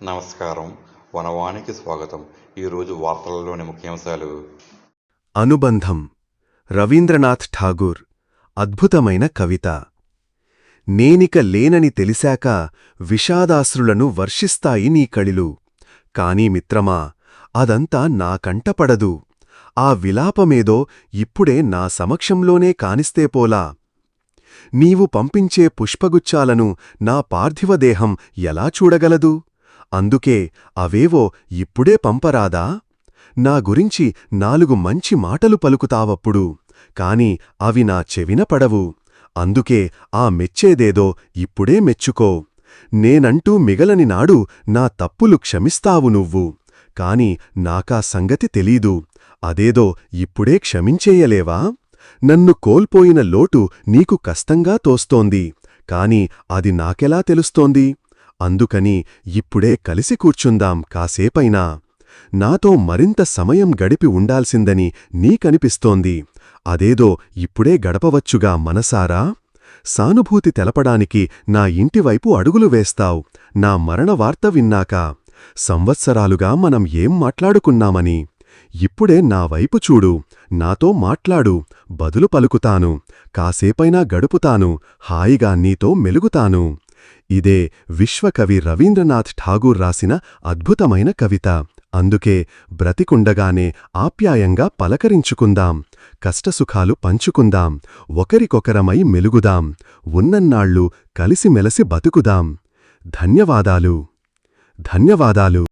నమస్కారం. వనవానికి స్వాగతం. ఈరోజు వార్తలలోని ముఖ్యాంశాలు. అనుబంధం. రవీంద్రనాథ్ ఠాగూర్. అద్భుతమైన కవిత. నేనిక లేనని తెలిశాక విషాదాశ్రులను వర్షిస్తాయి నీ కళిలు. కాని మిత్రమా, అదంతా నా కంటపడదు. ఆ విలాపమేదో ఇప్పుడే నా సమక్షంలోనే కానిస్తేపోలా. నీవు పంపించే పుష్పగుచ్చాలను నా పార్థివదేహం ఎలా చూడగలదు? అందుకే అవేవో ఇప్పుడే పంపరాదా? నా గురించి 4 మంచి మాటలు పలుకుతావప్పుడు, కాని అవి నా చెవిన పడవు. అందుకే ఆ మెచ్చేదేదో ఇప్పుడే మెచ్చుకో. నేనంటూ మిగలని నాడు నా తప్పులు క్షమిస్తావు నువ్వు. కాని నాకా సంగతి తెలీదు. అదేదో ఇప్పుడే క్షమించేయలేవా? నన్ను కోల్పోయిన లోటు నీకు కష్టంగా తోస్తోంది, కాని అది నాకెలా తెలుస్తోంది? అందుకని ఇప్పుడే కలిసి కూర్చుందాం కాసేపైనా. నాతో మరింత సమయం గడిపి ఉండాల్సిందని నీకనిపిస్తోంది. అదేదో ఇప్పుడే గడపవచ్చుగా మనసారా? సానుభూతి తెలపడానికి నా ఇంటివైపు అడుగులు వేస్తావ్ నా మరణవార్త విన్నాక. సంవత్సరాలుగా మనం ఏం మాట్లాడుకున్నామని. ఇప్పుడే నా వైపు చూడు, నాతో మాట్లాడు, బదులు పలుకుతాను. కాసేపైనా గడుపుతాను, హాయిగా నీతో మెలుగుతాను. ఇదే విశ్వకవి రవీంద్రనాథ్ ఠాగూర్ రాసిన అద్భుతమైన కవిత. అందుకే బ్రతికుండగానే ఆప్యాయంగా పలకరించుకుందాం, కష్టసుఖాలు పంచుకుందాం, ఒకరికొకరమై మెలుగుదాం, ఉన్నన్నాళ్ళు కలిసిమెలసి బతుకుదాం. ధన్యవాదాలు. ధన్యవాదాలు.